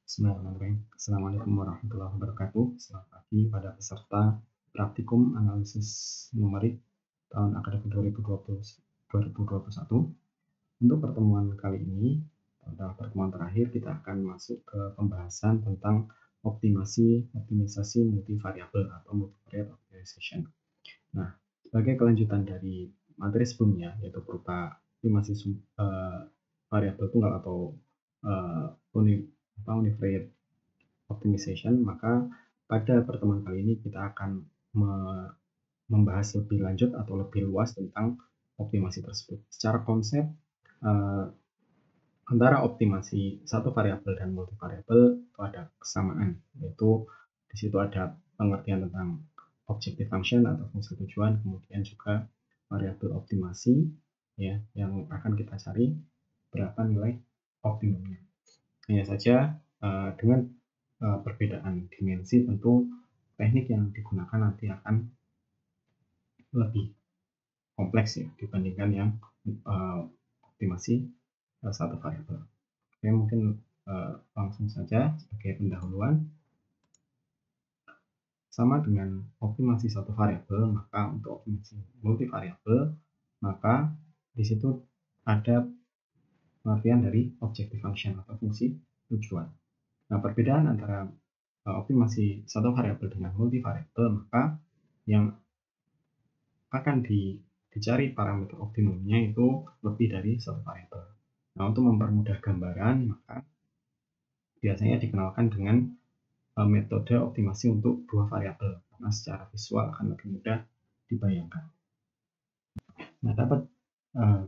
Bismillahirrahmanirrahim. Assalamualaikum warahmatullahi wabarakatuh. Selamat pagi pada peserta praktikum analisis numerik tahun akademik 2021. Untuk pertemuan kali ini, pada pertemuan terakhir kita akan masuk ke pembahasan tentang optimisasi multivariabel atau multivariate optimization. Nah, sebagai kelanjutan dari materi sebelumnya, yaitu berupa optimasi variabel tunggal atau univariate optimization, maka pada pertemuan kali ini kita akan membahas lebih lanjut atau lebih luas tentang optimasi tersebut. Secara konsep, antara optimasi satu variabel dan multivariabel itu ada kesamaan, yaitu di situ ada pengertian tentang objective function atau fungsi tujuan, kemudian juga variabel optimasi ya yang akan kita cari berapa nilai optimumnya. Hanya saja dengan perbedaan dimensi, tentu teknik yang digunakan nanti akan lebih kompleks ya dibandingkan yang optimasi satu variabel. Oke, mungkin langsung saja sebagai pendahuluan. Sama dengan optimasi satu variabel, maka untuk optimasi multivariabel, maka di situ ada pengertian dari objective function atau fungsi tujuan. Nah, perbedaan antara optimasi satu variabel dengan multivariabel, maka yang akan dicari parameter optimumnya itu lebih dari satu variabel. Nah, untuk mempermudah gambaran, maka biasanya dikenalkan dengan metode optimasi untuk dua variabel, karena secara visual akan lebih mudah dibayangkan. Nah, dapat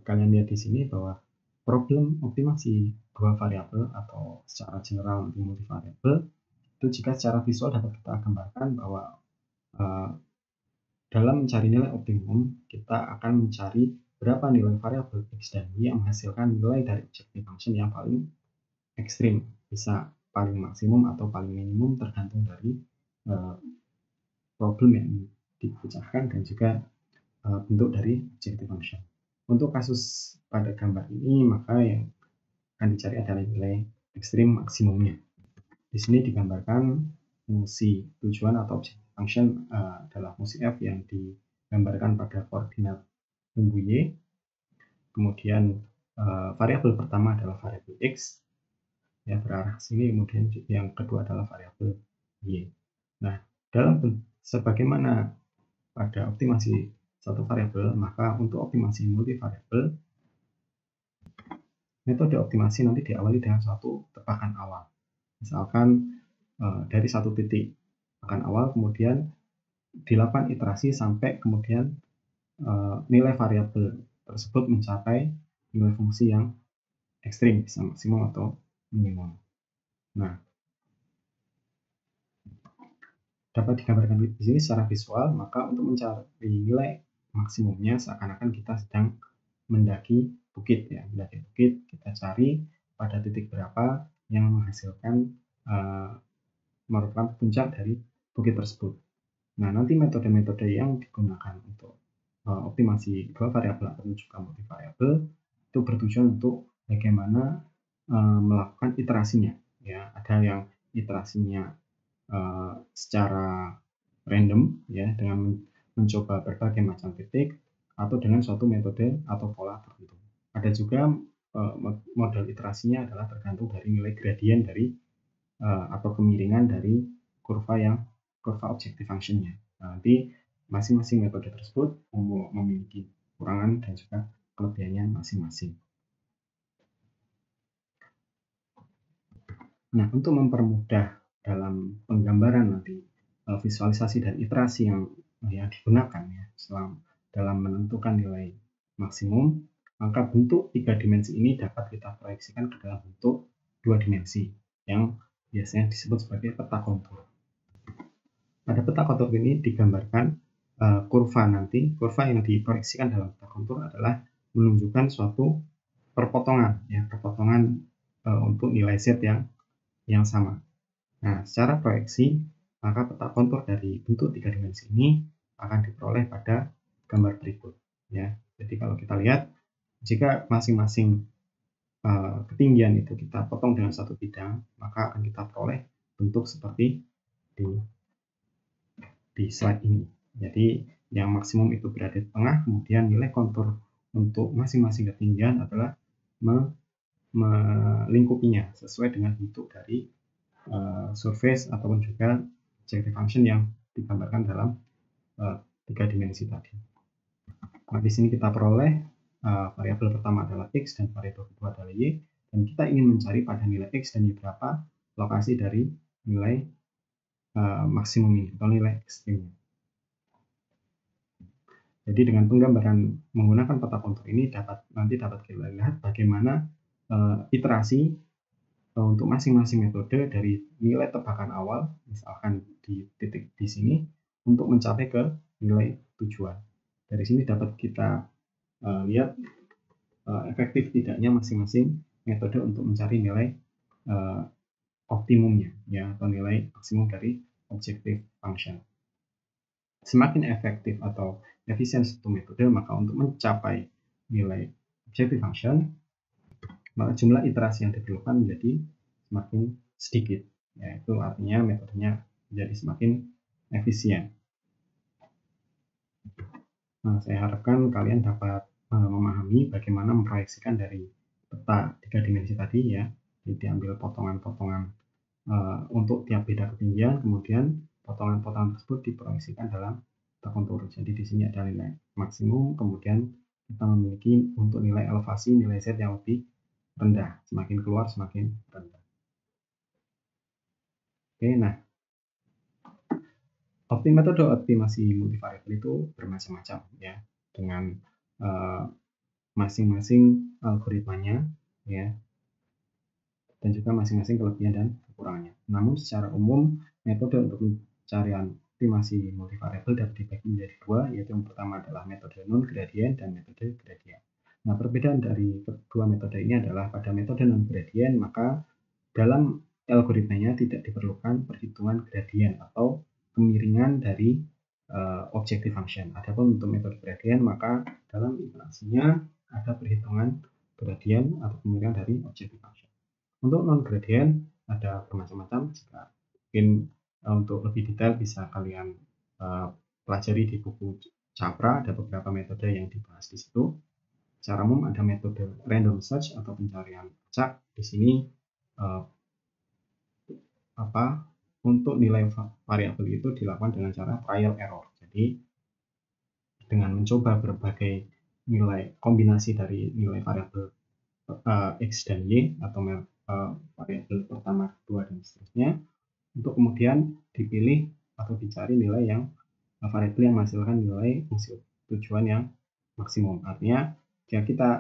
kalian lihat di sini bahwa problem optimasi dua variabel atau secara general multivariabel itu jika secara visual dapat kita gambarkan bahwa dalam mencari nilai optimum kita akan mencari berapa nilai variabel x dan y yang menghasilkan nilai dari objective function yang paling ekstrim, bisa paling maksimum atau paling minimum tergantung dari problem yang dipecahkan dan juga bentuk dari objective function. Untuk kasus pada gambar ini, maka yang akan dicari adalah nilai ekstrim maksimumnya. Di sini digambarkan fungsi tujuan atau objective function adalah fungsi f yang digambarkan pada koordinat sumbu y. Kemudian variabel pertama adalah variabel x ya berarah ke sini, kemudian yang kedua adalah variabel y. Nah, sebagaimana pada optimasi satu variabel, maka untuk optimasi multivariabel, metode optimasi nanti diawali dengan suatu tebakan awal. Misalkan dari satu titik tebakan awal, kemudian dilakukan iterasi sampai kemudian nilai variabel tersebut mencapai nilai fungsi yang ekstrim, bisa maksimum atau minimum. Nah, dapat digambarkan di sini secara visual, maka untuk mencari nilai maksimumnya seakan-akan kita sedang mendaki bukit ya, mendaki bukit, kita cari pada titik berapa yang menghasilkan merupakan puncak dari bukit tersebut. Nah, nanti metode-metode yang digunakan untuk optimasi dua variabel atau juga multivariabel itu bertujuan untuk bagaimana melakukan iterasinya ya. Ada yang iterasinya secara random ya, dengan mencoba berbagai macam titik atau dengan suatu metode atau pola tertentu. Ada juga model iterasinya adalah tergantung dari nilai gradien dari atau kemiringan dari kurva objective function-nya. Nah, nanti masing-masing metode tersebut memiliki kekurangan dan juga kelebihannya masing-masing. Nah, untuk mempermudah dalam penggambaran nanti visualisasi dan iterasi yang digunakan ya dalam menentukan nilai maksimum, maka bentuk tiga dimensi ini dapat kita proyeksikan ke dalam bentuk dua dimensi yang biasanya disebut sebagai peta kontur. Pada peta kontur ini digambarkan kurva yang diproyeksikan dalam peta kontur adalah menunjukkan suatu perpotongan untuk nilai z yang sama. Nah, secara proyeksi, maka peta kontur dari bentuk tiga dimensi ini akan diperoleh pada gambar berikut ya. Jadi kalau kita lihat, jika masing-masing ketinggian itu kita potong dengan satu bidang, maka akan kita peroleh bentuk seperti di slide ini. Jadi yang maksimum itu berada di tengah, kemudian nilai kontur untuk masing-masing ketinggian adalah melingkupinya sesuai dengan bentuk dari surface ataupun juga objective function yang digambarkan dalam 3 dimensi tadi. Nah, di sini kita peroleh variabel pertama adalah X dan variabel kedua adalah Y, dan kita ingin mencari pada nilai X dan Y berapa lokasi dari nilai maksimum ini atau nilai ekstrimnya. Jadi dengan penggambaran menggunakan peta kontur ini nanti dapat kita lihat bagaimana iterasi untuk masing-masing metode dari nilai tebakan awal, misalkan di titik di sini, untuk mencapai ke nilai tujuan. Dari sini dapat kita lihat efektif tidaknya masing-masing metode untuk mencari nilai optimumnya, ya, atau nilai maksimum dari objective function. Semakin efektif atau efisien satu metode, maka untuk mencapai nilai objective function, maka jumlah iterasi yang diperlukan menjadi semakin sedikit, yaitu artinya metodenya menjadi semakin efisien. Nah, saya harapkan kalian dapat memahami bagaimana memproyeksikan dari peta 3 dimensi tadi, ya. Jadi diambil potongan-potongan untuk tiap beda ketinggian, kemudian potongan-potongan tersebut diproyeksikan dalam peta kontur. Jadi di sini ada nilai maksimum, kemudian kita memiliki untuk nilai elevasi, nilai Z yang lebih rendah, semakin keluar semakin rendah. Oke, nah metode optimasi multivariabel itu bermacam-macam, ya, dengan masing-masing algoritmanya, ya, dan juga masing-masing kelebihan dan kekurangannya. Namun secara umum metode untuk pencarian optimasi multivariabel dapat dibagi menjadi dua, yaitu yang pertama adalah metode non gradient dan metode gradient. Nah, perbedaan dari kedua metode ini adalah pada metode non gradient maka dalam algoritmanya tidak diperlukan perhitungan gradient atau kemiringan dari objective function. Adapun untuk metode gradient maka dalam iterasinya ada perhitungan gradient atau kemiringan dari objective function. Untuk non gradient ada bermacam-macam. Jika mungkin untuk lebih detail bisa kalian pelajari di buku Capra, ada beberapa metode yang dibahas di situ. Secara umum ada metode random search atau pencarian acak. Di sini untuk nilai variabel itu dilakukan dengan cara trial error. Jadi dengan mencoba berbagai nilai kombinasi dari nilai variabel X dan Y atau variabel pertama, kedua, dan seterusnya, untuk kemudian dipilih atau dicari nilai yang variabel yang menghasilkan nilai tujuan yang maksimum. Artinya jika kita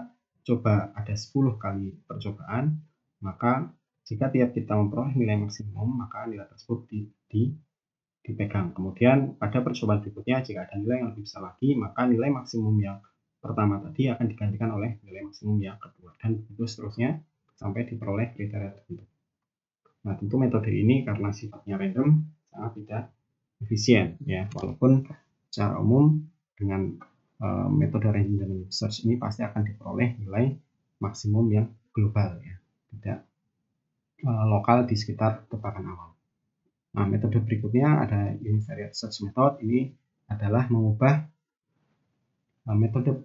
coba ada 10 kali percobaan, maka jika tiap kita memperoleh nilai maksimum, maka nilai tersebut dipegang. Kemudian pada percobaan berikutnya, jika ada nilai yang lebih besar lagi, maka nilai maksimum yang pertama tadi akan digantikan oleh nilai maksimum yang kedua, dan begitu seterusnya sampai diperoleh kriteria tertentu. Nah, tentu metode ini karena sifatnya random sangat tidak efisien, ya, walaupun secara umum dengan metode random search ini pasti akan diperoleh nilai maksimum yang global, ya, tidak lokal di sekitar tebakan awal. Nah, metode berikutnya ada univariate search method. Ini adalah mengubah metode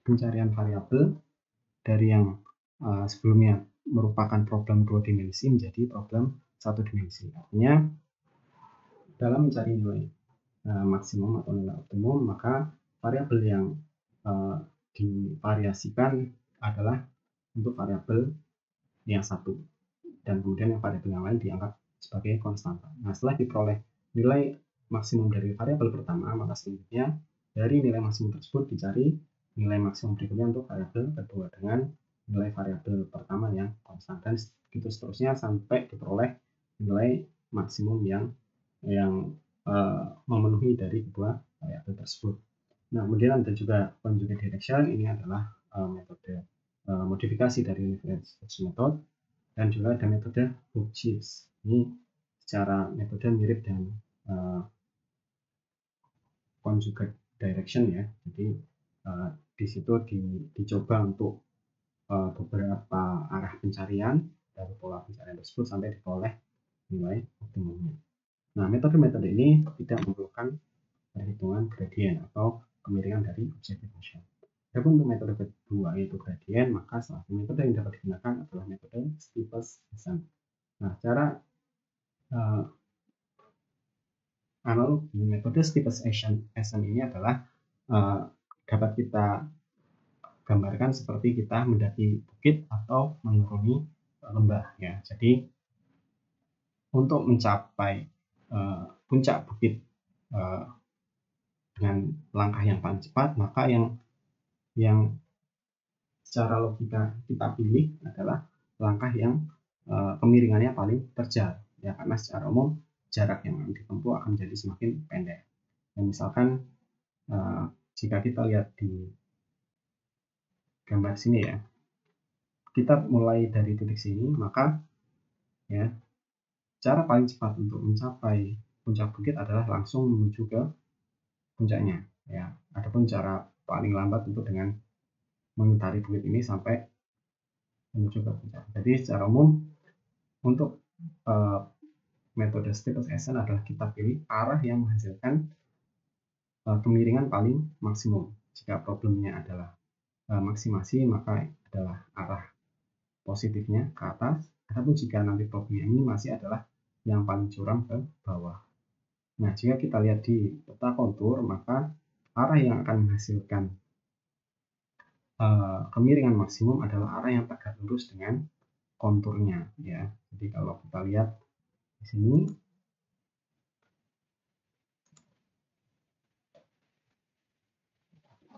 pencarian variabel dari yang sebelumnya merupakan problem 2 dimensi menjadi problem 1 dimensi. Artinya dalam mencari nilai maksimum atau nilai optimum, maka variabel yang divariasikan adalah untuk variabel yang satu, dan kemudian yang variabel yang lain dianggap sebagai konstanta. Nah, setelah diperoleh nilai maksimum dari variabel pertama, maka selanjutnya dari nilai maksimum tersebut dicari nilai maksimum berikutnya untuk variabel kedua dengan nilai variabel pertama yang konstan, dan begitu seterusnya sampai diperoleh nilai maksimum yang memenuhi dari kedua variabel tersebut. Nah, kemudian ada juga conjugate direction. Ini adalah metode modifikasi dari univariate search method, dan juga ada metode Hughes. Ini secara metode mirip dengan conjugate direction, ya. Jadi Di situ dicoba untuk beberapa arah pencarian dari pola pencarian tersebut sampai diperoleh nilai optimumnya. Nah, metode-metode ini tidak memerlukan perhitungan gradien atau kemiringan dari objektif function. Adapun untuk metode kedua yaitu gradien, maka salah satu metode yang dapat digunakan adalah metode Steeples-Hassan. Nah, cara analog metode Steeples-Hassan ini adalah dapat kita gambarkan seperti kita mendaki bukit atau menuruni lembah ya. Jadi untuk mencapai puncak bukit dengan langkah yang paling cepat, maka yang secara logika kita pilih adalah langkah yang kemiringannya paling terjal ya, karena secara umum jarak yang ditempuh akan jadi semakin pendek. Dan misalkan jika kita lihat di gambar sini ya, kita mulai dari titik sini, maka ya cara paling cepat untuk mencapai puncak bukit adalah langsung menuju ke puncaknya ya. Adapun cara paling lambat untuk dengan mengitari bukit ini sampai menuju ke puncak. Jadi secara umum untuk metode Steeples-Hassan adalah kita pilih arah yang menghasilkan kemiringan paling maksimum. Jika problemnya adalah maksimasi, maka adalah arah positifnya ke atas. Adapun jika nanti problemnya ini masih adalah yang paling curam ke bawah. Nah, jika kita lihat di peta kontur, maka arah yang akan menghasilkan kemiringan maksimum adalah arah yang tegak lurus dengan konturnya ya. Jadi kalau kita lihat di sini,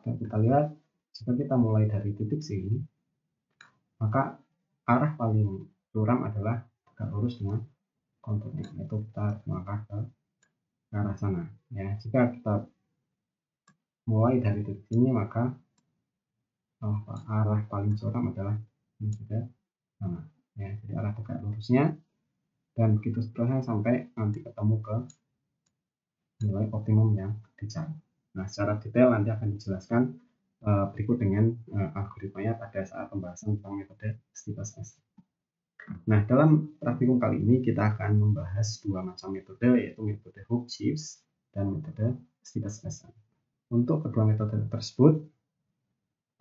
kita lihat jika kita mulai dari titik sini, maka arah paling curam adalah tegak lurus dengan konturnya, yaitu kita melangkah ke arah sana ya. Jika kita mulai dari titik sini, maka arah paling curam adalah ini sudah sana ya. Jadi arah tegak lurusnya, dan begitu seterusnya sampai nanti ketemu ke nilai optimum yang dicari. Nah, secara detail nanti akan dijelaskan berikut dengan algoritmanya pada saat pembahasan tentang metode Steeples-Hassan. Nah, dalam praktikum kali ini kita akan membahas dua macam metode, yaitu metode Hooke-Gibbs dan metode Steeples-Hassan. Untuk kedua metode tersebut,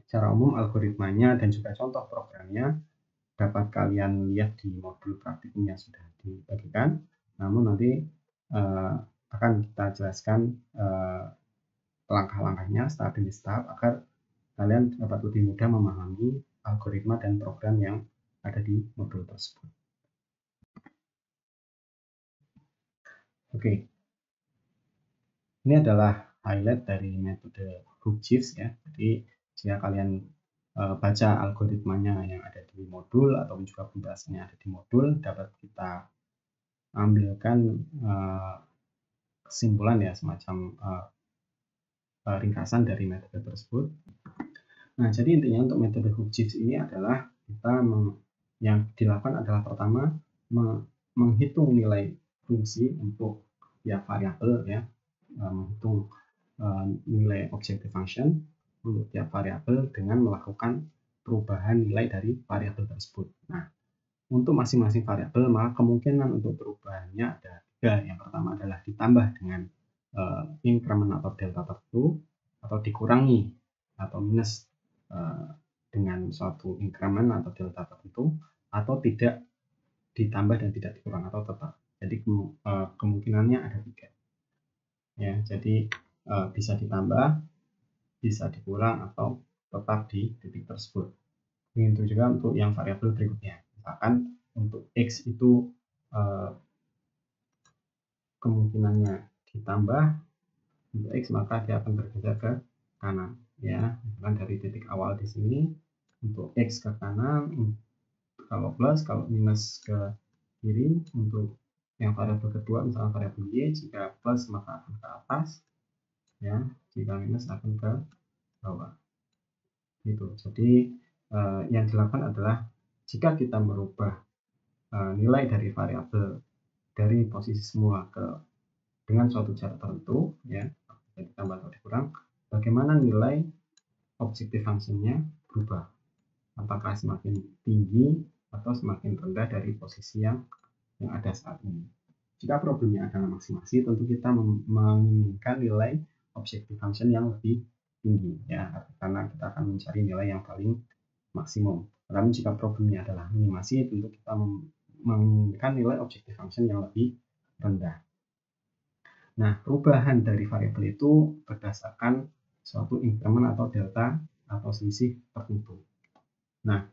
secara umum algoritmanya dan juga contoh programnya dapat kalian lihat di modul praktikum yang sudah dibagikan. Namun nanti akan kita jelaskan langkah-langkahnya tahap demi tahap agar kalian dapat lebih mudah memahami algoritma dan program yang ada di modul tersebut. Oke, ini adalah highlight dari metode Hooke-Gibbs ya. Jadi jika kalian baca algoritmanya yang ada di modul ataupun juga pembahasannya ada di modul, dapat kita ambilkan kesimpulan ya, semacam ringkasan dari metode tersebut. Nah, jadi intinya untuk metode Hooke-Gibbs ini adalah kita yang dilakukan adalah pertama menghitung nilai fungsi untuk tiap variabel ya, menghitung nilai objective function untuk tiap variabel dengan melakukan perubahan nilai dari variabel tersebut. Nah, untuk masing-masing variabel maka kemungkinan untuk perubahannya ada tiga. Yang pertama adalah ditambah dengan increment atau delta tertentu, atau dikurangi atau minus dengan suatu increment atau delta tertentu, atau tidak ditambah dan tidak dikurang atau tetap. Jadi kemungkinannya ada tiga ya. Jadi bisa ditambah, bisa dikurang, atau tetap di titik tersebut. Begitu juga untuk yang variabel berikutnya. Misalkan untuk X itu kemungkinannya ditambah untuk X, maka dia akan bergeser ke kanan ya. Misalkan dari titik awal di sini untuk X ke kanan kalau plus, kalau minus ke kiri. Untuk yang variabel kedua misalnya variabel Y, jika plus maka akan ke atas ya, jika minus akan ke bawah gitu. Jadi yang dilakukan adalah jika kita merubah nilai dari variabel dari posisi semua dengan suatu jarak tertentu ya, ditambah atau dikurang, bagaimana nilai objective function-nya berubah. Apakah semakin tinggi atau semakin rendah dari posisi yang ada saat ini. Jika problemnya adalah maksimasi, tentu kita menginginkan nilai objective function yang lebih tinggi, ya, karena kita akan mencari nilai yang paling maksimum. Namun jika problemnya adalah minimasi, tentu kita menginginkan nilai objective function yang lebih rendah. Nah, perubahan dari variabel itu berdasarkan suatu increment atau delta atau selisih tertentu. Nah,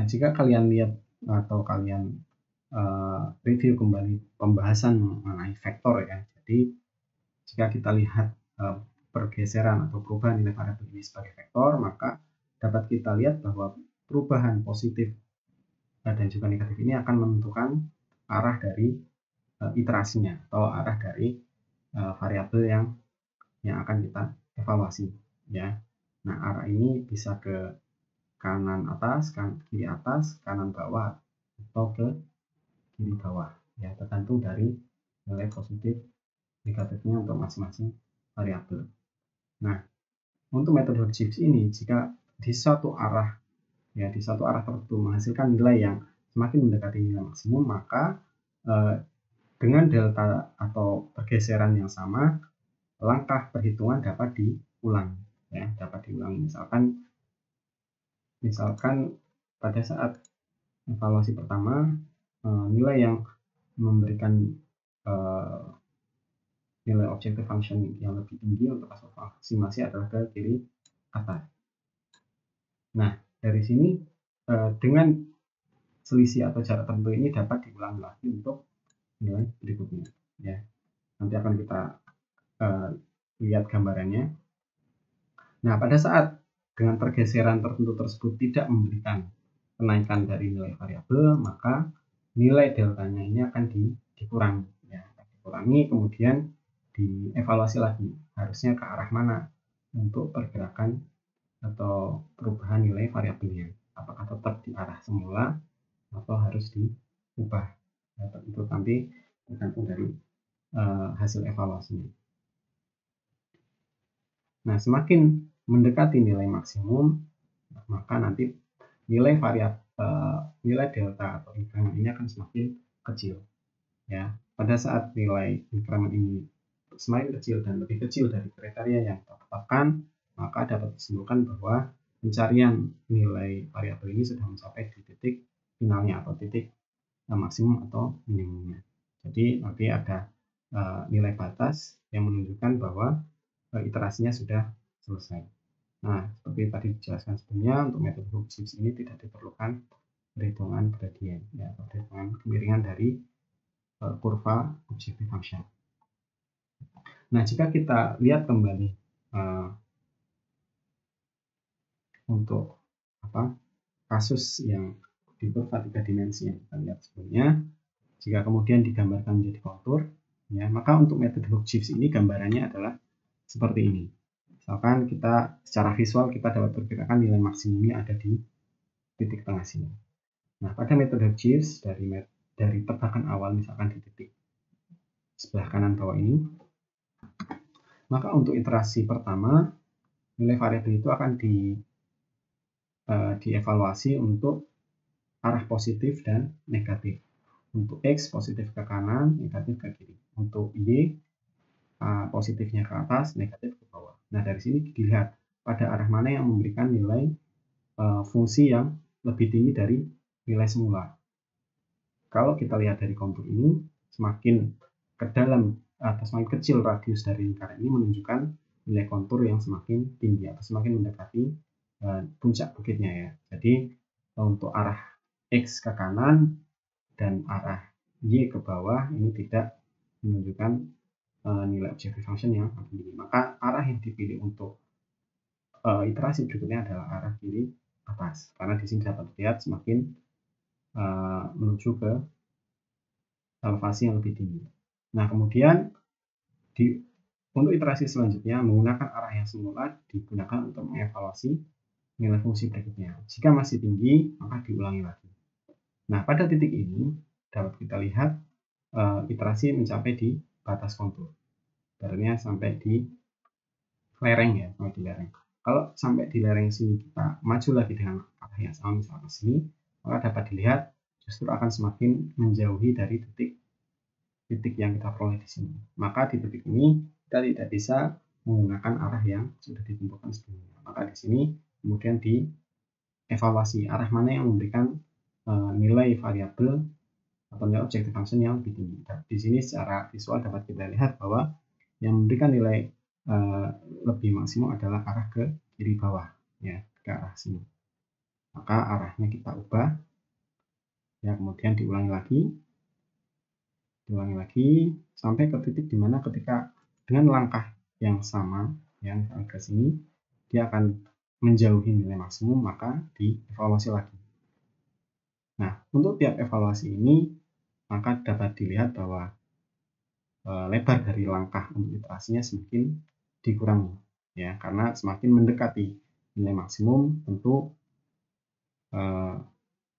jika kalian lihat atau kalian review kembali pembahasan mengenai vektor, ya. Jadi jika kita lihat pergeseran atau perubahan nilai variabel ini sebagai vektor, maka dapat kita lihat bahwa perubahan positif dan juga negatif ini akan menentukan arah dari iterasinya atau arah dari variabel yang akan kita evaluasi, ya. Nah, arah ini bisa ke kanan atas, kiri atas, kanan bawah, atau ke kiri bawah, ya, tergantung dari nilai positif negatifnya untuk masing-masing variabel. Nah, untuk metode Gibbs ini, jika di satu arah tertentu menghasilkan nilai yang semakin mendekati nilai maksimum, maka dengan delta atau pergeseran yang sama, langkah perhitungan dapat diulang, ya, Misalkan pada saat evaluasi pertama, nilai yang memberikan nilai objective function yang lebih tinggi untuk aproximasi adalah ke kiri atas. Nah, dari sini dengan selisih atau jarak tertentu ini dapat diulang lagi untuk nilai berikutnya, ya. Nanti akan kita lihat gambarannya. Nah, pada saat dengan pergeseran tertentu tersebut tidak memberikan kenaikan dari nilai variabel, maka nilai deltanya ini akan dikurangi, ya. Dikurangi, kemudian dievaluasi lagi harusnya ke arah mana untuk pergerakan atau perubahan nilai variabelnya, apakah tetap di arah semula atau harus diubah, ya, itu nanti tergantung dari hasil evaluasinya. Nah, semakin mendekati nilai maksimum, maka nanti nilai delta atau increment ini akan semakin kecil, ya. Pada saat nilai increment ini semakin kecil dan lebih kecil dari kriteria yang ditetapkan, maka dapat disimpulkan bahwa pencarian nilai variabel ini sudah mencapai di titik finalnya atau titik maksimum atau minimumnya. Jadi nanti ada nilai batas yang menunjukkan bahwa iterasinya sudah selesai. Nah, seperti tadi dijelaskan sebelumnya, untuk metode Gibbs ini tidak diperlukan perhitungan gradien, ya, atau perhitungan kemiringan dari kurva objective function. Nah, jika kita lihat kembali untuk kasus yang di kurva 3 dimensi yang kita lihat sebelumnya, jika kemudian digambarkan menjadi kontur, ya, maka untuk metode Gibbs ini gambarannya adalah seperti ini. Misalkan kita secara visual kita dapat perkirakan nilai maksimumnya ada di titik tengah sini. Nah, pada metode Gibbs dari tebakan awal misalkan di titik sebelah kanan bawah ini, maka untuk iterasi pertama nilai variabel itu akan dievaluasi untuk arah positif dan negatif. Untuk X positif ke kanan, negatif ke kiri. Untuk Y positifnya ke atas, negatif ke bawah. Nah, dari sini dilihat pada arah mana yang memberikan nilai fungsi yang lebih tinggi dari nilai semula. Kalau kita lihat dari kontur ini, semakin ke dalam atau semakin kecil radius dari lingkaran ini menunjukkan nilai kontur yang semakin tinggi atau semakin mendekati puncak bukitnya, ya. Jadi untuk arah X ke kanan dan arah Y ke bawah ini tidak menunjukkan nilai objective function yang lebih tinggi. Maka arah yang dipilih untuk iterasi berikutnya adalah arah kiri atas, karena di sini dapat dilihat semakin menuju ke elevasi yang lebih tinggi. Nah, kemudian untuk iterasi selanjutnya menggunakan arah yang semula digunakan untuk mengevaluasi nilai fungsi berikutnya. Jika masih tinggi, maka diulangi lagi. Nah, pada titik ini dapat kita lihat iterasi mencapai di batas kontur. Barunya sampai di lereng ya, sampai di lereng. Kalau sampai di lereng sini kita maju lagi dengan arah yang sama, misalnya ke sini, maka dapat dilihat justru akan semakin menjauhi dari titik yang kita peroleh di sini. Maka di titik ini kita tidak bisa menggunakan arah yang sudah ditentukan sebelumnya. Maka di sini kemudian dievaluasi arah mana yang memberikan nilai variabel atau nilai objective function yang lebih tinggi. Dan di sini secara visual dapat kita lihat bahwa yang memberikan nilai lebih maksimum adalah arah ke kiri bawah, ya, ke arah sini. Maka arahnya kita ubah, ya, kemudian diulangi lagi sampai ke titik dimana ketika dengan langkah yang sama, yang ke sini, dia akan menjauhi nilai maksimum, maka dievaluasi lagi. Nah, untuk tiap evaluasi ini, maka dapat dilihat bahwa lebar dari langkah untuk iterasinya semakin dikurangi, ya, karena semakin mendekati nilai maksimum, tentu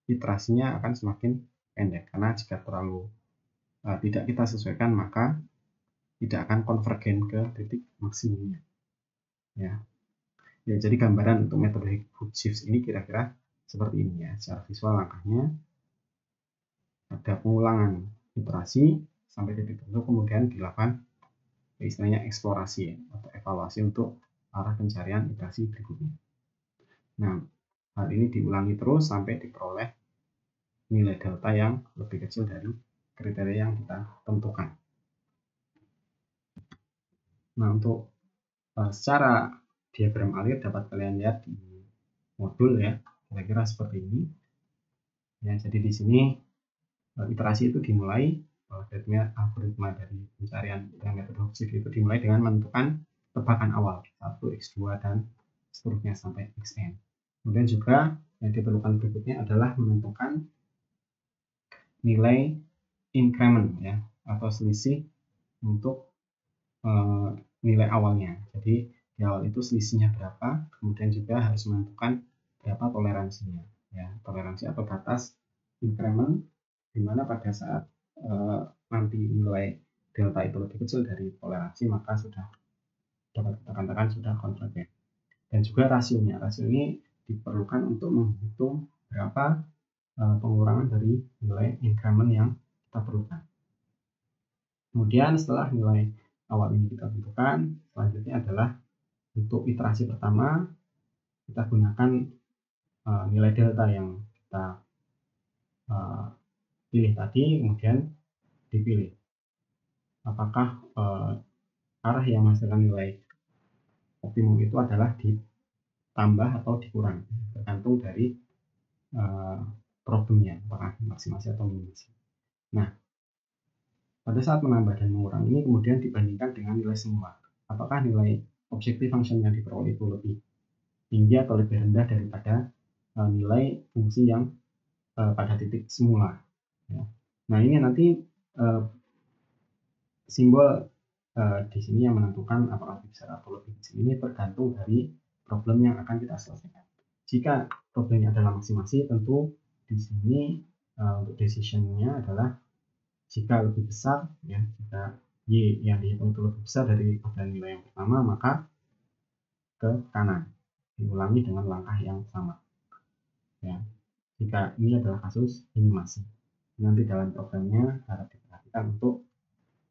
iterasinya akan semakin pendek, karena jika terlalu tidak kita sesuaikan, maka tidak akan konvergen ke titik maksimumnya, ya. Ya, jadi gambaran untuk metode Hook Shifts ini kira-kira seperti ini, ya. Secara visual langkahnya ada pengulangan iterasi sampai titik tertentu, kemudian dilakukan istilahnya eksplorasi, ya, atau evaluasi untuk arah pencarian iterasi berikutnya. Nah, hal ini diulangi terus sampai diperoleh nilai delta yang lebih kecil dari kriteria yang kita tentukan. Nah, untuk secara diagram alir dapat kalian lihat di modul, ya, kira-kira seperti ini. Ya, jadi di sini iterasi itu dimulai, algoritma dari pencarian dengan metode Hook Shift itu dimulai dengan menentukan tebakan awal 1, X2 dan seterusnya sampai Xn. Kemudian juga yang diperlukan berikutnya adalah menentukan nilai increment, ya, atau selisih untuk nilai awalnya. Jadi di awal itu selisihnya berapa, kemudian juga harus menentukan berapa toleransinya, ya, toleransi atau batas increment, di mana pada saat nanti nilai delta itu lebih kecil dari toleransi, maka sudah dapat kita katakan sudah konvergen. Dan juga rasionya, rasio ini diperlukan untuk menghitung berapa pengurangan dari nilai increment yang kita perlukan. Kemudian setelah nilai awal ini kita tentukan, selanjutnya adalah untuk iterasi pertama kita gunakan nilai delta yang kita pilih tadi, kemudian dipilih apakah arah yang menghasilkan nilai optimum itu adalah ditambah atau dikurang, tergantung dari problemnya, apakah maksimasi atau minimasi. Nah, pada saat menambah dan mengurangi ini kemudian dibandingkan dengan nilai semula. Apakah nilai objective function yang diperoleh itu lebih tinggi atau lebih rendah daripada nilai fungsi yang pada titik semula, ya. Nah, ini nanti simbol di sini yang menentukan apakah lebih besar atau lebih kecil ini tergantung dari problem yang akan kita selesaikan. Jika problemnya adalah maksimasi, tentu di sini untuk decision-nya adalah jika lebih besar, ya, jika Y yang dihitung itu lebih besar daripada nilai yang pertama, maka ke kanan, diulangi dengan langkah yang sama, ya. Jika ini adalah kasus minimasi, nanti dalam programnya harus diperhatikan untuk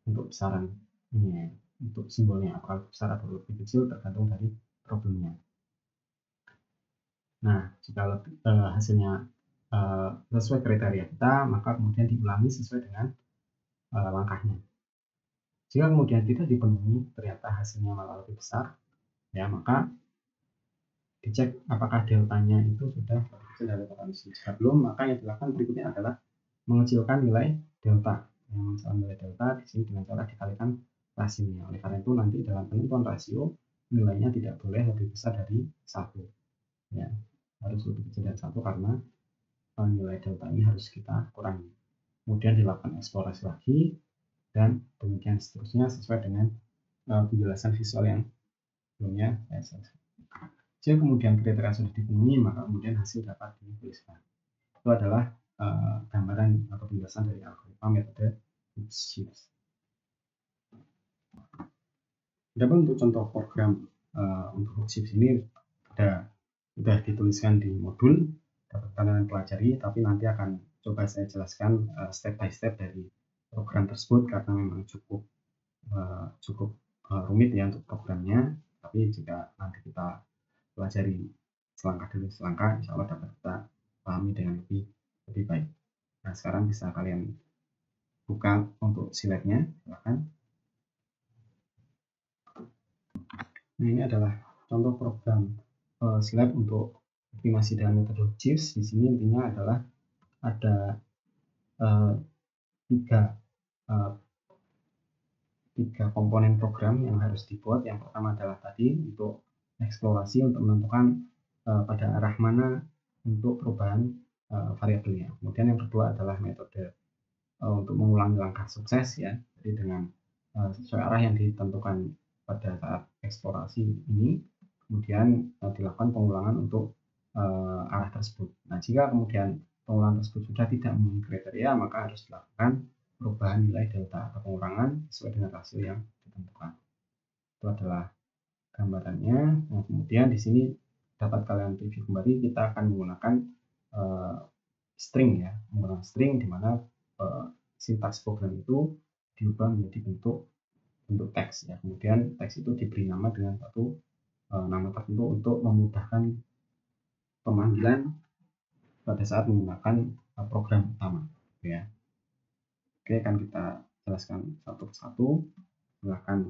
besaran ini, untuk simbolnya apakah lebih besar atau lebih kecil tergantung dari problemnya. Nah, jika hasilnya sesuai kriteria kita, maka kemudian diulangi sesuai dengan langkahnya. Jika kemudian tidak dipenuhi, ternyata hasilnya malah lebih besar, ya, maka dicek apakah deltanya itu sudah lebih kecil dari toleransi. Jika belum, maka yang dilakukan berikutnya adalah mengecilkan nilai delta. Yang mengenai nilai delta di sini dengan cara dikalikan rasionya. Oleh karena itu nanti dalam penentuan rasio nilainya tidak boleh lebih besar dari 1, ya, harus lebih kecil dari 1 karena nilai delta ini harus kita kurangi. Kemudian dilakukan eksplorasi lagi dan demikian seterusnya sesuai dengan penjelasan visual yang sebelumnya saya selesai. Jika kemudian kriteria sudah dipenuhi, maka kemudian hasil dapat dituliskan. Itu adalah gambaran atau penjelasan dari algoritma metode Hook Shifts. Adapun untuk contoh program untuk chips ini sudah dituliskan di modul, dapat kalian pelajari, tapi nanti akan coba saya jelaskan step by step dari program tersebut karena memang cukup rumit ya untuk programnya. Tapi jika nanti kita pelajari selangkah demi selangkah, insya Allah dapat kita pahami dengan lebih baik. Nah, sekarang bisa kalian buka untuk slide-nya, silahkan. Nah, ini adalah contoh program slide untuk optimasi dengan metode CHIPS. Di sini intinya adalah ada tiga komponen program yang harus dibuat. Yang pertama adalah tadi untuk eksplorasi, untuk menentukan pada arah mana untuk perubahan variabelnya. Kemudian yang kedua adalah metode untuk mengulangi langkah sukses ya. Jadi dengan sesuai arah yang ditentukan pada saat eksplorasi ini, kemudian dilakukan pengulangan untuk arah tersebut. Nah, jika kemudian pengulangan tersebut sudah tidak memenuhi kriteria, maka harus dilakukan perubahan nilai delta atau pengurangan sesuai dengan rasio yang ditentukan. Itu adalah gambarannya. Nah, kemudian di sini dapat kalian review kembali. Kita akan menggunakan string ya, menggunakan string di mana sintaks program itu diubah menjadi bentuk teks ya. Kemudian teks itu diberi nama dengan satu nama tertentu untuk memudahkan pemanggilan pada saat menggunakan program utama ya. Oke, akan kita jelaskan satu persatu. Silahkan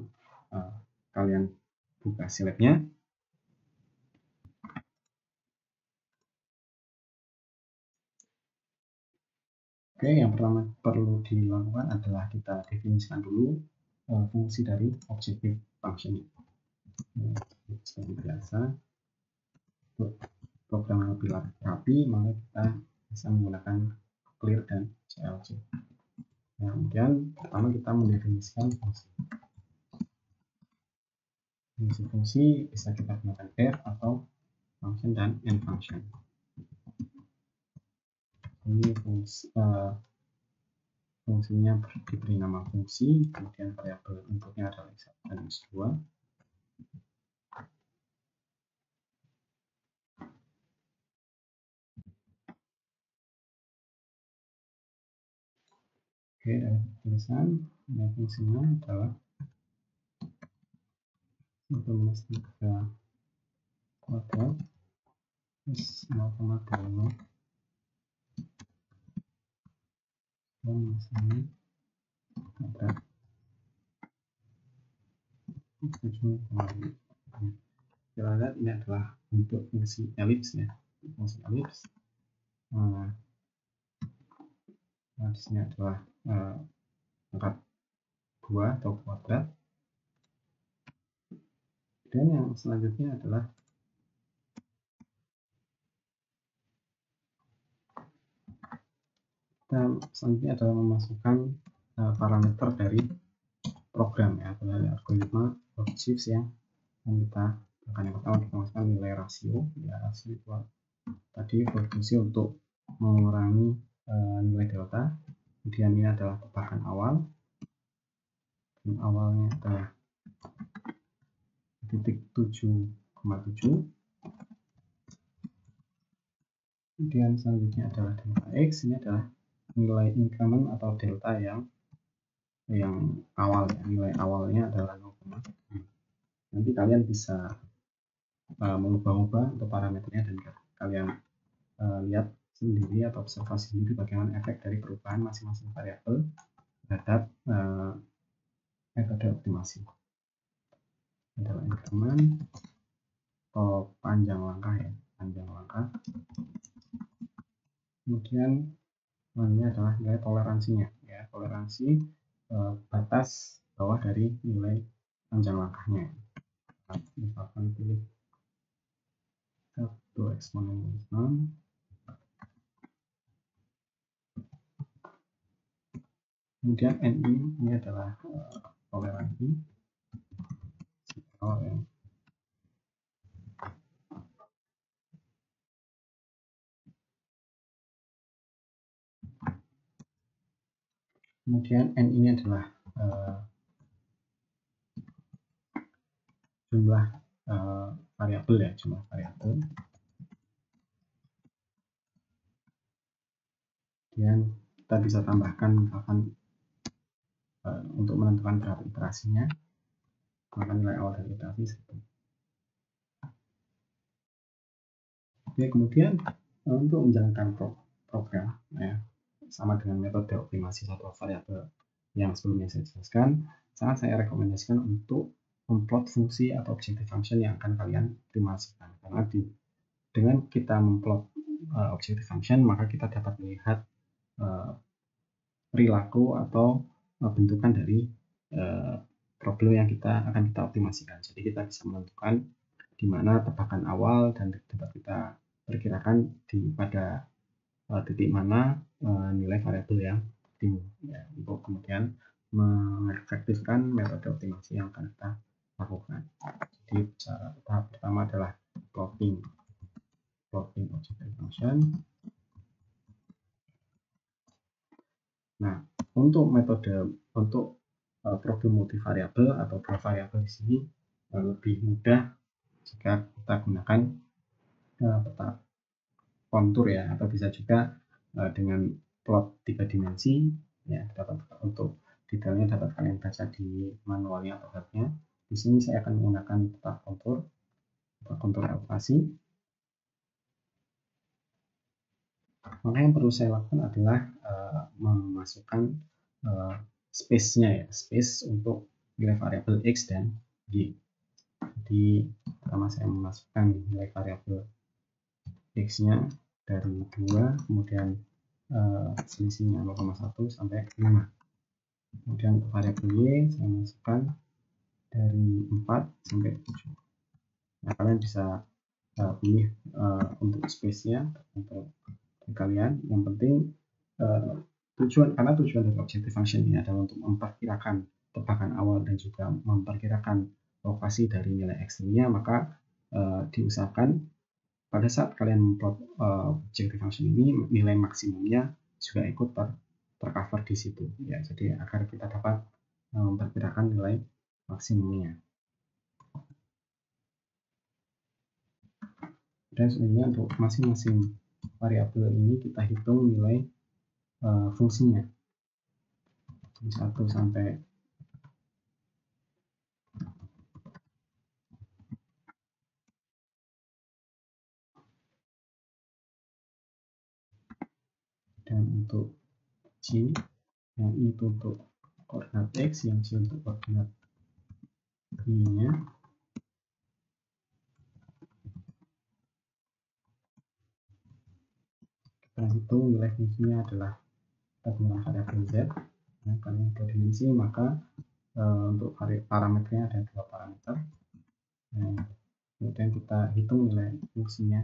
kalian buka slide-nya. Oke, yang pertama perlu dilakukan adalah kita definisikan dulu fungsi dari objective function. Seperti biasa, untuk program yang lebih rapi, maka kita bisa menggunakan clear dan CLC. Nah, kemudian pertama kita mendefinisikan fungsi. Fungsi bisa kita gunakan var atau function dan end function. Ini fungsinya diberi nama fungsi, kemudian variabel inputnya adalah x1 dan x2. Oke, dan tulisan fungsinya adalah 1 minus 3 kuadrat plus 0,25 minus 6 kuadrat 7,5. Kita lihat ini adalah bentuk fungsi elips ya, fungsi elips. Nah, di sini adalah angka 2 atau kuadrat. Dan yang selanjutnya adalah selanjutnya adalah memasukkan parameter dari program ya, atau dari algoritma CHIPS yang kita akan. Yang pertama kita masukkan nilai rasio ya, rasio itu tadi berfungsi untuk mengurangi nilai delta. Kemudian ini adalah tebakan awal, dan awalnya adalah titik 7,7. Kemudian selanjutnya adalah delta x, ini adalah nilai increment atau delta yang awal ya. Nilai awalnya adalah 0,5. Nanti kalian bisa mengubah-ubah untuk parameternya dan kalian lihat sendiri atau observasi sendiri bagaimana efek dari perubahan masing-masing variabel terhadap metode optimasi. Adalah increment atau panjang langkah ya, panjang langkah. Kemudian ini adalah nilai toleransinya ya, toleransi batas bawah dari nilai panjang langkahnya. Misalkan pilih 1 eksponen minus 6. Kemudian NI ini adalah toleransi ya. Kemudian N ini adalah jumlah variabel ya, jumlah variabel. Kemudian kita bisa tambahkan misalkan untuk menentukan berapa iterasinya, maka nilai awal dari iterasi 1. Oke, kemudian untuk menjalankan program ya, sama dengan metode optimasi satu variabel yang sebelumnya saya jelaskan, sangat saya rekomendasikan untuk memplot fungsi atau objective function yang akan kalian optimasikan. Karena dengan kita memplot objective function, maka kita dapat melihat perilaku atau bentukan dari problem yang akan kita optimasikan. Jadi kita bisa menentukan di mana tebakan awal dan dapat kita perkirakan pada titik mana nilai variabel yang optimum ya, untuk kemudian mengefektifkan metode optimasi yang akan kita lakukan. Jadi tahap pertama adalah plotting objective function. Nah, untuk problem multivariabel atau bervariabel di sini lebih mudah jika kita gunakan peta kontur ya, atau bisa juga dengan plot 3 dimensi ya, untuk detailnya dapat kalian baca di manualnya atau guide-nya. Di sini saya akan menggunakan peta kontur elevasi. Maka yang perlu saya lakukan adalah memasukkan space-nya ya, space untuk nilai variabel x dan y. Jadi pertama saya memasukkan nilai variabel x-nya dari 2, kemudian selisihnya 0,1 sampai 5. Kemudian variabel y saya masukkan dari 4 sampai 7. Nah, kalian bisa pilih untuk space-nya untuk kalian. Yang penting karena tujuan dari objective function ini adalah untuk memperkirakan tebakan awal dan juga memperkirakan lokasi dari nilai x-nya, maka diusahakan pada saat kalian memplot objective function ini nilai maksimumnya juga ikut tercover di situ ya, jadi agar kita dapat memperkirakan nilai maksimumnya. Dan sebenarnya untuk masing-masing variabel ini kita hitung nilai fungsinya 1 sampai dan untuk C yang itu untuk koordinat X, yang C untuk koordinat Y-nya. Kita hitung nilai fungsinya adalah kita gunakan variabel Z. Nah, karena 2 dimensi, maka untuk parameternya ada 2 parameter. Nah, kemudian kita hitung nilai fungsinya.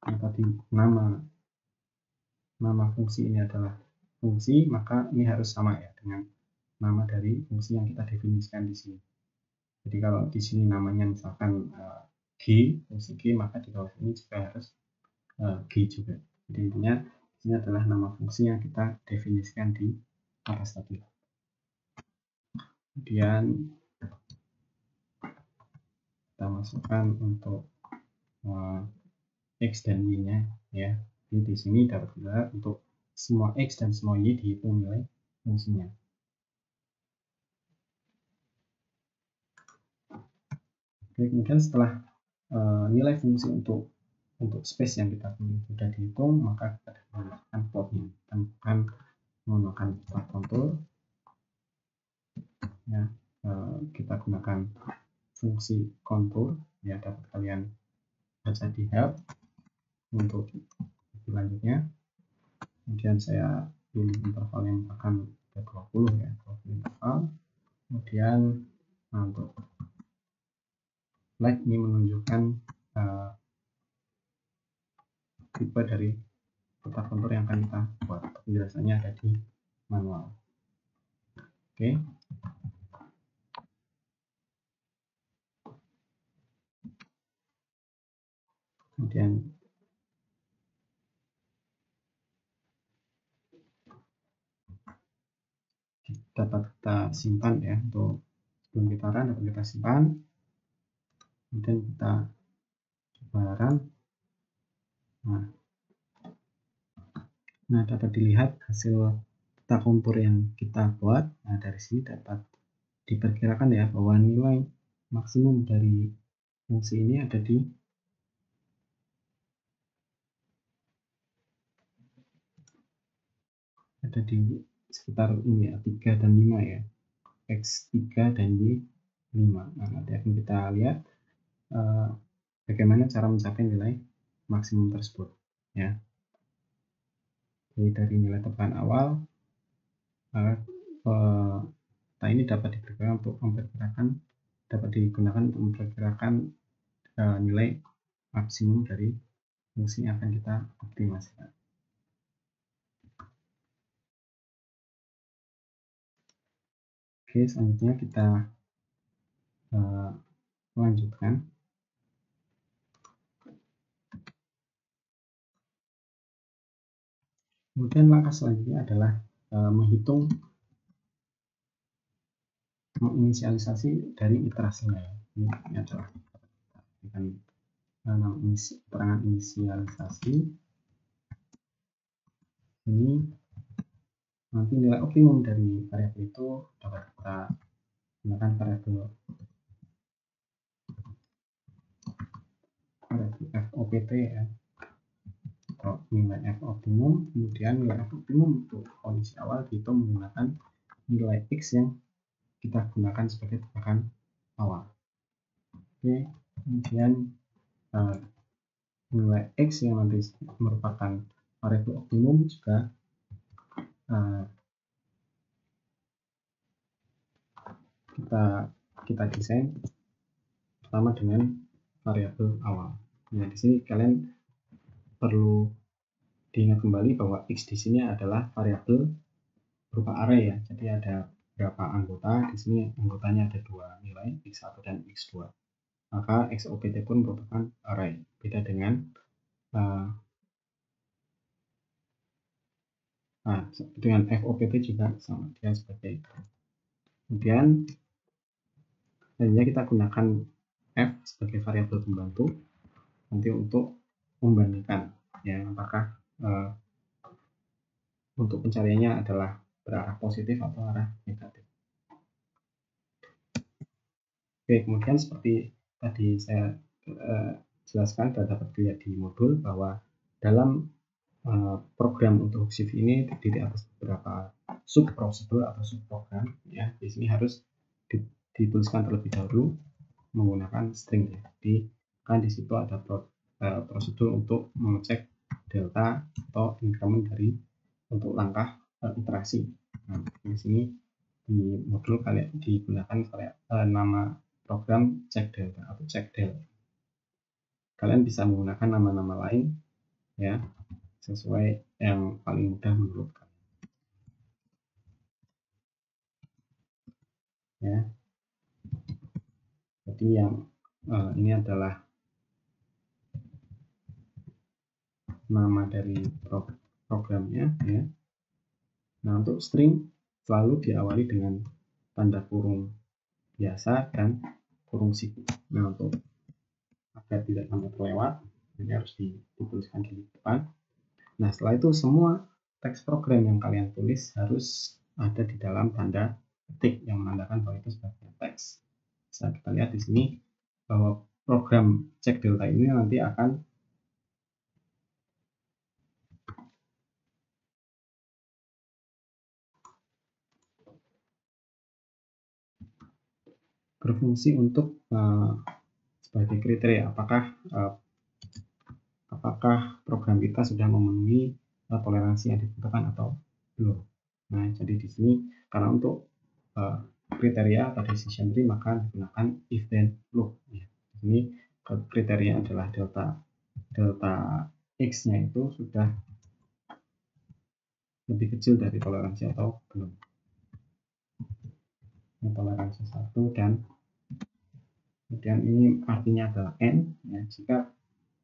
Yang tadi nama fungsi ini adalah fungsi, maka ini harus sama ya dengan nama dari fungsi yang kita definisikan di sini. Jadi kalau di sini namanya misalkan G, fungsi G, maka di bawah ini juga harus G juga. Jadi intinya ini adalah nama fungsi yang kita definisikan di atas tadi. Kemudian kita masukkan untuk X dan Y-nya ya. Jadi di sini dapat dilihat untuk semua X dan semua Y dihitung nilai fungsinya. Oke, kemudian setelah nilai fungsi untuk space yang kita pilih sudah dihitung, maka kita menggunakan plotnya. Kita akan menggunakan plot kontur. Ya, kita gunakan fungsi kontur ya, dapat kalian baca di help untuk selanjutnya. Kemudian saya pilih interval yang akan ke 20 ya, 20 interval. Kemudian untuk like ini menunjukkan tipe dari peta kontur yang akan kita buat. Penjelasannya ada di manual. Oke. Kemudian dapat kita simpan ya, untuk sebelum kita run dapat kita simpan. kemudian kita coba run. Nah, dapat dilihat hasil peta kontur yang kita buat. Nah, dari sini dapat diperkirakan ya bahwa nilai maksimum dari fungsi ini ada di sekitar ini ya, 3 dan 5 ya, X3 dan Y5. Nah, nanti akan kita lihat bagaimana cara mencapai nilai maksimum tersebut ya. Jadi dari nilai tebalan awal, peta ini dapat digunakan untuk memperkirakan nilai maksimum dari fungsi yang akan kita optimasikan. Oke, selanjutnya kita lanjutkan. Kemudian langkah selanjutnya adalah menghitung menginisialisasi dari iterasinya. Ini adalah nama keterangan inisialisasi. Ini nanti nilai optimum dari variabel itu dapat kita gunakan variabel FOPT ya, atau nilai F optimum. Kemudian nilai F optimum untuk kondisi awal dihitung menggunakan nilai X yang kita gunakan sebagai tebakan awal. Oke, kemudian nilai X yang nanti merupakan variabel optimum juga kita desain pertama dengan variabel awal. Nah, di sini kalian perlu diingat kembali bahwa X di sini adalah variabel berupa array ya. Jadi ada berapa anggota, di sini anggotanya ada 2 nilai, X1 dan X2. Maka XOPT pun merupakan array. Beda dengan FOPT juga sama, dia seperti itu. Kemudian selanjutnya kita gunakan F sebagai variabel pembantu nanti untuk membandingkan ya apakah untuk pencariannya adalah berarah positif atau arah negatif. Oke, kemudian seperti tadi saya jelaskan dan dapat dilihat di modul bahwa dalam program untuk Shift ini terdiri atas beberapa sub prosedur atau sub program ya. Di sini harus dituliskan terlebih dahulu menggunakan string ya. Jadi kan di situ ada prosedur untuk mengecek delta atau increment dari untuk langkah iterasi. Nah, di sini di modul kalian digunakan nama program check delta atau check del. Kalian bisa menggunakan nama-nama lain ya sesuai yang paling mudah menurut kalian. Ya. Jadi yang ini adalah nama dari programnya ya. Nah, untuk string selalu diawali dengan tanda kurung biasa dan kurung siku. Nah, untuk agar tidak sampai terlewat, ini harus dituliskan di depan. Nah, setelah itu semua teks program yang kalian tulis harus ada di dalam tanda ketik yang menandakan bahwa itu sebagai teks. Bisa kita lihat di sini bahwa program cek delta ini nanti akan berfungsi untuk sebagai kriteria apakah program kita sudah memenuhi toleransi yang dibutuhkan atau belum. Nah, jadi di sini karena untuk kriteria atau decision tree maka digunakan if then loop. Ya. Di sini kriteria adalah delta x-nya itu sudah lebih kecil dari toleransi atau belum. Ini toleransi 1 dan kemudian ini artinya adalah n. Ya, jika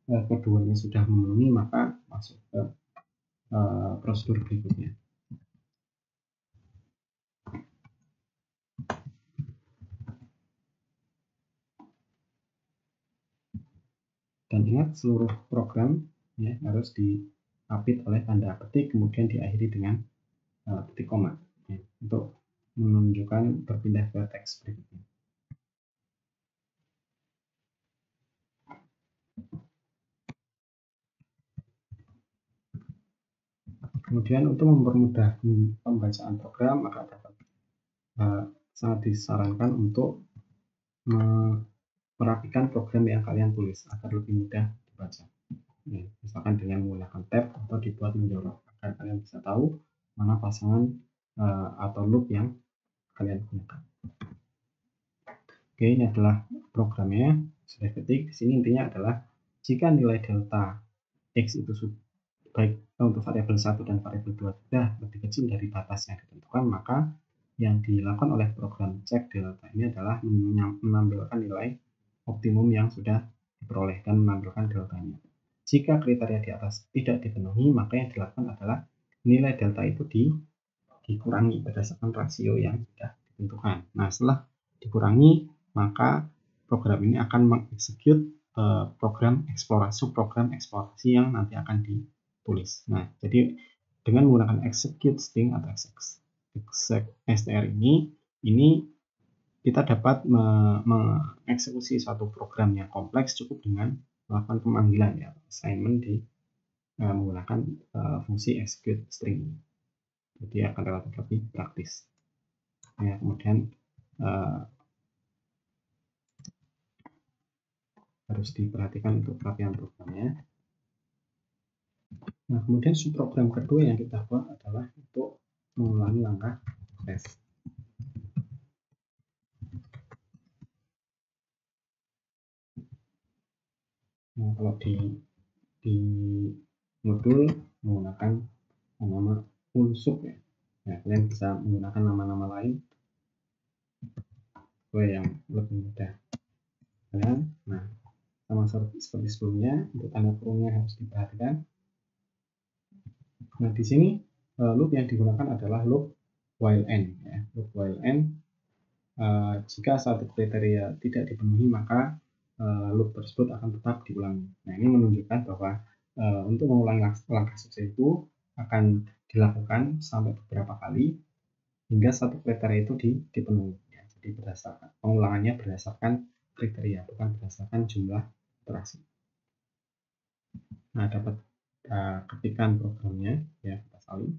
keduanya sudah memenuhi maka masuk ke prosedur berikutnya. Dan ingat seluruh program ya harus diapit oleh tanda petik kemudian diakhiri dengan titik koma ya, untuk menunjukkan berpindah ke teks berikutnya. Kemudian untuk mempermudah pembacaan program maka dapat sangat disarankan untuk merapikan program yang kalian tulis agar lebih mudah dibaca. Ya, misalkan dengan menggunakan tab atau dibuat menjorok agar kalian bisa tahu mana pasangan atau loop yang kalian gunakan. Oke, ini adalah programnya sudah ketik. Di sini intinya adalah jika nilai delta x itu baik untuk variabel 1 dan variabel 2 sudah lebih kecil dari batas yang ditentukan, maka yang dilakukan oleh program cek delta ini adalah menampilkan nilai optimum yang sudah diperoleh dan menampilkan deltanya. Jika kriteria di atas tidak dipenuhi, maka yang dilakukan adalah nilai delta itu dikurangi berdasarkan rasio yang sudah ditentukan. Nah, setelah dikurangi, maka program ini akan mengeksekut program eksplorasi, subprogram eksplorasi yang nanti akan ditulis. Nah, jadi dengan menggunakan execute string atau str ini kita dapat mengeksekusi suatu program yang kompleks cukup dengan melakukan pemanggilan ya, assignment menggunakan fungsi execute string. Jadi akan relatif lebih praktis. Ya, kemudian harus diperhatikan untuk perapian programnya. Nah, kemudian subprogram kedua yang kita buat adalah untuk mengulangi langkah tes. Nah, kalau di modul menggunakan nama unsur ya. Nah, kalian bisa menggunakan nama-nama lain yang lebih mudah. Nah, sama seperti sebelumnya, untuk tanda kurungnya harus diperhatikan. Nah, di sini loop yang digunakan adalah loop while n. Ya. Loop while n, jika satu kriteria tidak dipenuhi, maka loop tersebut akan tetap diulangi. Nah, ini menunjukkan bahwa untuk mengulangi langkah sukses itu akan dilakukan sampai beberapa kali hingga satu kriteria itu dipenuhi. Ya. Jadi berdasarkan pengulangannya berdasarkan kriteria, bukan berdasarkan jumlah iterasi. Nah, dapat ketikan programnya ya, kita salin.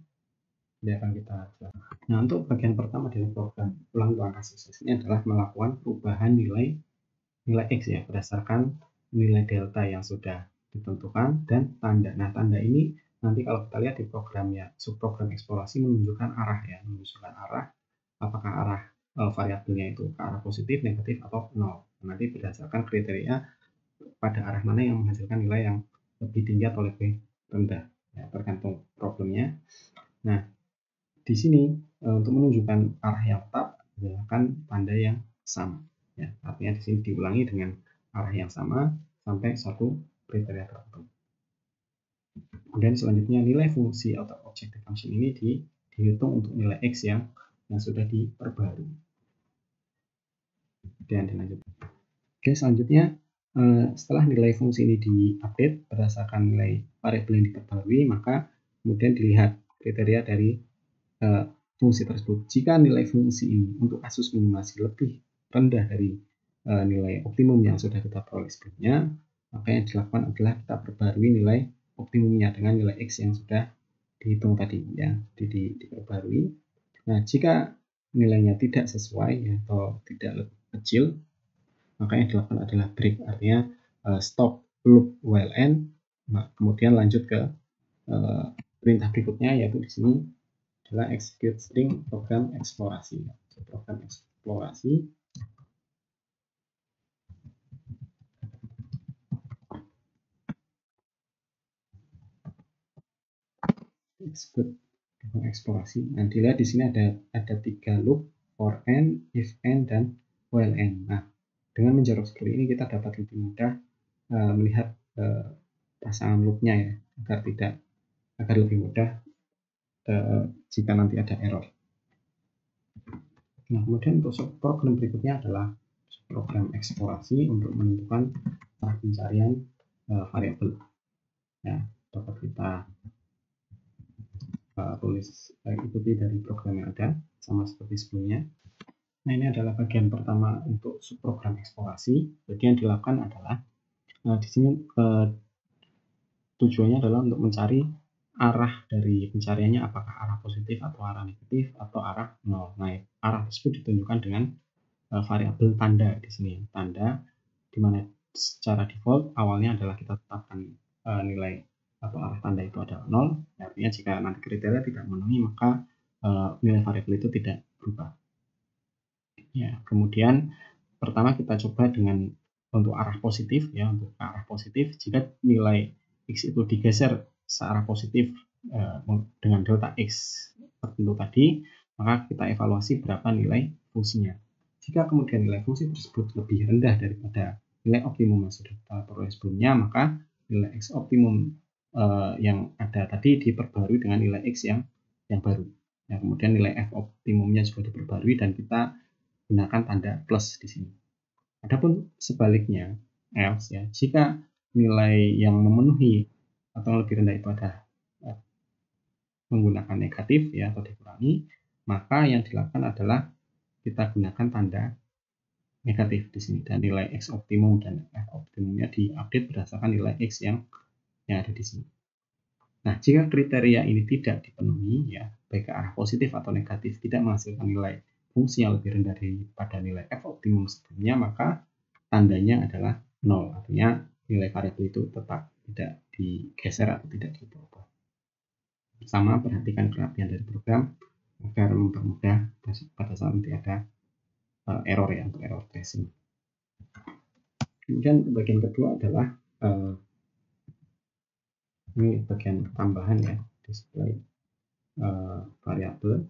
Ini akan kita jelaskan. Nah, untuk bagian pertama dari program ulang langkah sukses ini adalah melakukan perubahan nilai x ya berdasarkan nilai delta yang sudah ditentukan dan tanda. Nah, tanda ini nanti kalau kita lihat di programnya subprogram eksplorasi menunjukkan arah ya, menunjukkan arah apakah arah variabelnya itu ke arah positif, negatif atau nol. Nanti berdasarkan kriteria pada arah mana yang menghasilkan nilai yang lebih tinggi atau lebih rendah ya, tergantung problemnya. Nah, di sini untuk menunjukkan arah yang tetap gunakan tanda yang sama ya, artinya di sini diulangi dengan arah yang sama sampai satu kriteria tertentu. Kemudian selanjutnya nilai fungsi atau objective function ini dihitung untuk nilai x yang sudah diperbarui. Dan dilanjutkan. Oke, selanjutnya setelah nilai fungsi ini diupdate berdasarkan nilai variabel yang diperbarui, maka kemudian dilihat kriteria dari fungsi tersebut. Jika nilai fungsi ini untuk kasus minimasi lebih rendah dari nilai optimum yang sudah kita peroleh sebelumnya, maka yang dilakukan adalah kita perbarui nilai optimumnya dengan nilai x yang sudah dihitung tadi ya, diperbarui. Nah, jika nilainya tidak sesuai ya, atau tidak lebih kecil, maka yang dilakukan adalah break, artinya stop loop while n. Nah, kemudian lanjut ke perintah berikutnya, yaitu di sini adalah execute string program eksplorasi. Program eksplorasi execute program eksplorasi. Nah, dilihat di sini ada 3 loop, for n, if n, dan while n. Nah, dengan menjorok seperti ini kita dapat lebih mudah melihat pasangan loopnya ya, agar lebih mudah jika nanti ada error. Nah, kemudian untuk program berikutnya adalah program eksplorasi untuk menentukan arah pencarian variabel. Ya, dapat kita tulis ikuti dari program yang ada sama seperti sebelumnya. Nah, ini adalah bagian pertama untuk subprogram eksplorasi. Jadi yang dilakukan adalah di sini tujuannya adalah untuk mencari arah dari pencariannya, apakah arah positif atau arah negatif atau arah 0. Nah, arah tersebut ditunjukkan dengan variabel tanda di sini. Tanda di mana secara default awalnya adalah kita tetapkan nilai atau arah tanda itu adalah 0. Artinya jika nanti kriteria tidak memenuhi, maka nilai variabel itu tidak berubah. Ya, kemudian pertama kita coba dengan untuk arah positif ya, untuk arah positif jika nilai x itu digeser searah positif dengan delta x tertentu tadi, maka kita evaluasi berapa nilai fungsinya. Jika kemudian nilai fungsi tersebut lebih rendah daripada nilai optimum yang sudah kita peroleh sebelumnya, maka nilai x optimum yang ada tadi diperbarui dengan nilai x yang baru. Ya, kemudian nilai f optimumnya juga diperbarui dan kita gunakan tanda plus di sini. Adapun sebaliknya, else ya, jika nilai yang memenuhi atau lebih rendah itu ada menggunakan negatif ya atau dikurangi, maka yang dilakukan adalah kita gunakan tanda negatif di sini dan nilai x optimum dan f optimumnya diupdate berdasarkan nilai x yang ada di sini. Nah, jika kriteria ini tidak dipenuhi ya, baik ke arah positif atau negatif, tidak menghasilkan nilai fungsi yang lebih rendah daripada nilai f optimum sebelumnya, maka tandanya adalah 0, artinya nilai variabel itu tetap tidak digeser atau tidak diubah. Sama, perhatikan kerapian dari program agar mempermudah pada saat nanti ada error ya, untuk error tracing. Kemudian bagian kedua adalah ini bagian tambahan ya, display variabel.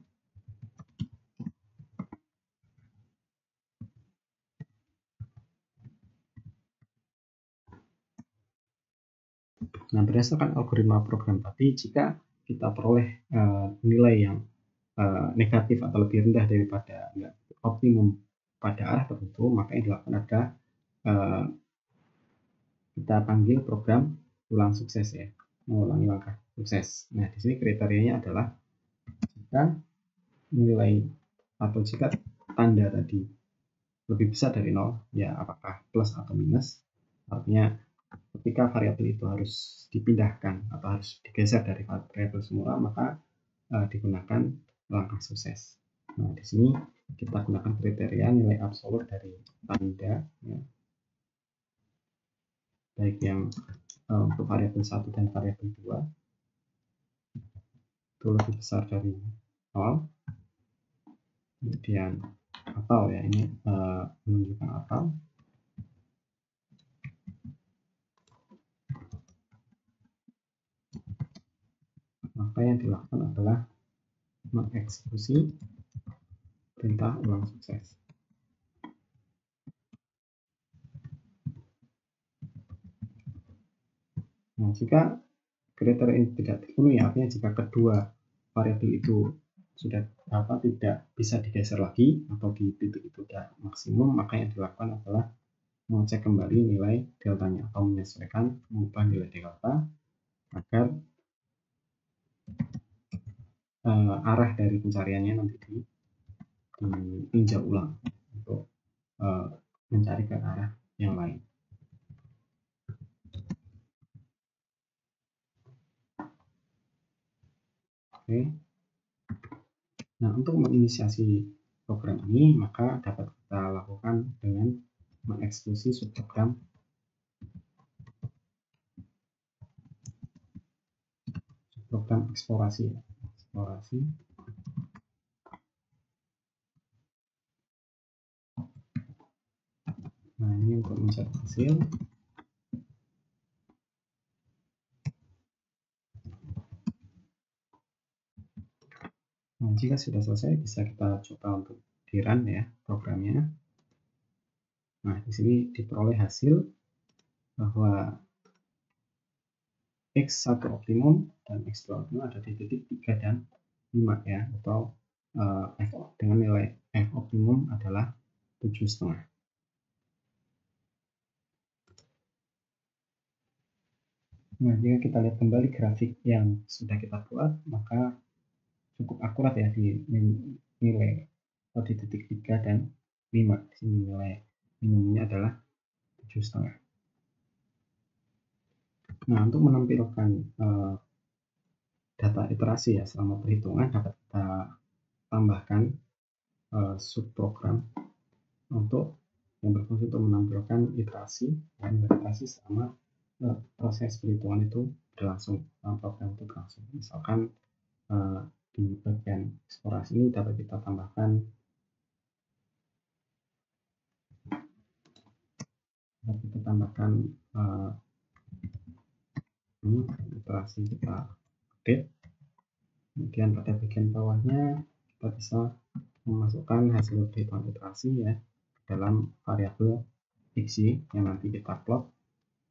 Nah, berdasarkan algoritma program tadi, jika kita peroleh nilai yang negatif atau lebih rendah daripada optimum pada arah tertentu, maka yang dilakukan ada kita panggil program ulang sukses ya, mengulangi langkah sukses. Nah, di sini kriterianya adalah jika nilai atau jika tanda tadi lebih besar dari 0, ya apakah plus atau minus, artinya ketika variabel itu harus dipindahkan atau harus digeser dari variabel semula, maka digunakan langkah sukses. Nah, di sini kita gunakan kriteria nilai absolut dari tanda, ya, baik yang untuk variabel 1 dan variabel 2 itu lebih besar dari 0. Kemudian atau ya, ini menunjukkan atau. Maka yang dilakukan adalah mengeksekusi perintah ulang sukses. Nah, jika kriteria ini tidak terpenuhi, artinya jika kedua variabel itu sudah tidak bisa digeser lagi atau di titik itu sudah maksimum, maka yang dilakukan adalah mengecek kembali nilai deltanya atau menyesuaikan mengubah nilai delta agar arah dari pencariannya nanti ditinjau ulang untuk mencari ke arah yang lain. Oke. Nah, untuk menginisiasi program ini, maka dapat kita lakukan dengan mengeksekusi subprogram eksplorasi. Nah, ini untuk mencari hasil. Nah, jika sudah selesai, bisa kita coba untuk di-run ya programnya. Nah, di sini diperoleh hasil bahwa X1 optimum dan X2 optimum ada di titik 3 dan 5 ya, atau F dengan nilai F optimum adalah 7,5. Nah, jika kita lihat kembali grafik yang sudah kita buat, maka cukup akurat ya di nilai di titik 3 dan 5. Di sini nilai minimumnya adalah 7,5. Nah, untuk menampilkan data iterasi ya selama perhitungan dapat kita tambahkan subprogram untuk yang berfungsi untuk menampilkan iterasi dan iterasi selama proses perhitungan itu berlangsung, program itu berlangsung. Misalkan di bagian eksplorasi ini dapat kita tambahkan ini iterasi kita update. Kemudian pada bagian bawahnya kita bisa memasukkan hasil perhitungan iterasi ya dalam variabel xy yang nanti kita plot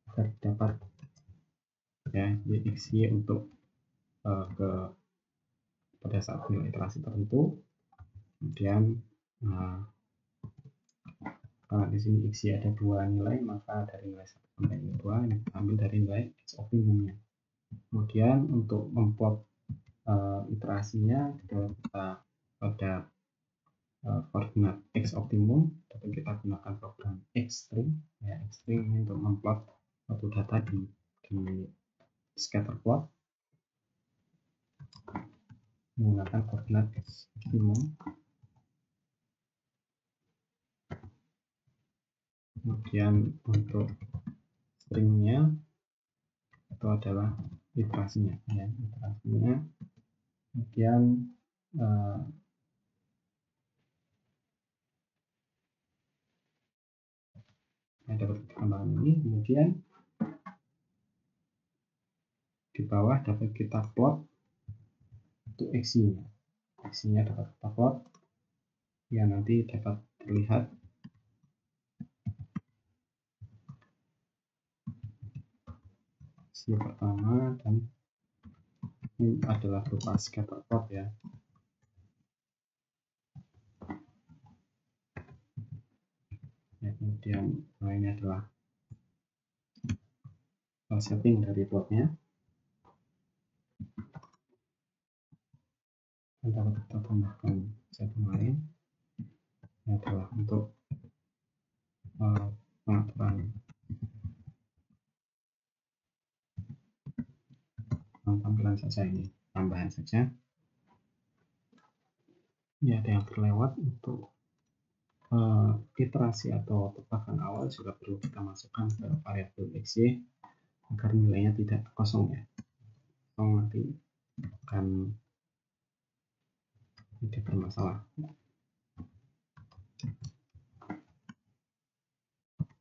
agar dapat ya xy untuk pada saat nilai iterasi tertentu. Kemudian karena di sini xy ada 2 nilai, maka dari nilai 1 sampai 2 ini kita ambil dari nilai x optimumnya. Kemudian untuk memplot iterasinya kita pada koordinat x optimum dapat kita gunakan program xstring ya, xstring ini untuk memplot suatu data di scatter plot menggunakan koordinat x optimum. Kemudian untuk stringnya itu adalah iterasinya ya, iterasinya. Kemudian dapat tambahan ini. Kemudian di bawah dapat kita plot untuk xy-nya. Xy-nya dapat kita plot yang nanti dapat terlihat xy pertama, dan ini adalah berupa scatter plot ya. Kemudian ini adalah setting dari plotnya. Dan dapat kita tambahkan setting lain. Ini adalah untuk pengaturan tampilan saja, ini tambahan saja. Ini ada yang terlewat untuk iterasi atau tebakan awal juga perlu kita masukkan ke variabel xy agar nilainya tidak kosong ya. Kosong nanti akan tidak bermasalah.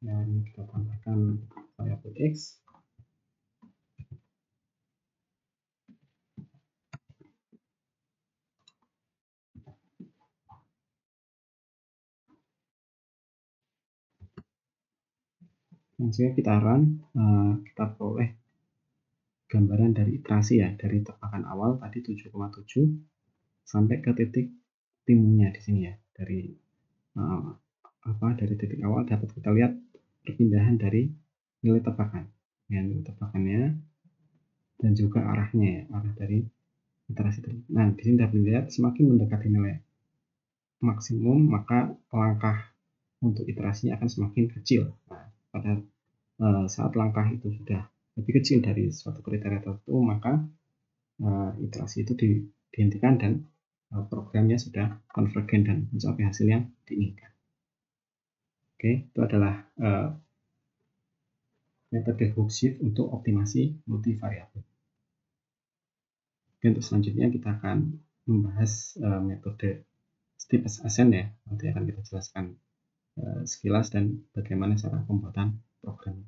Nah, ini kita tambahkan variabel x. Dan jika kita run, kita peroleh gambaran dari iterasi ya, dari tebakan awal tadi 7,7 sampai ke titik optimumnya di sini ya. Dari dari titik awal dapat kita lihat perpindahan dari nilai tebakan ya, nilai tebakannya dan juga arahnya ya, arah dari iterasi tadi. Nah, di sini dapat dilihat semakin mendekati nilai maksimum maka langkah untuk iterasinya akan semakin kecil. Nah, pada saat langkah itu sudah lebih kecil dari suatu kriteria tertentu, maka iterasi itu dihentikan dan programnya sudah konvergen dan mencapai hasil yang diinginkan. Oke, itu adalah metode hook shift untuk optimasi multivariabel. Oke, untuk selanjutnya kita akan membahas metode step ascent ya. Nanti akan kita jelaskan sekilas dan bagaimana cara pembuatan program.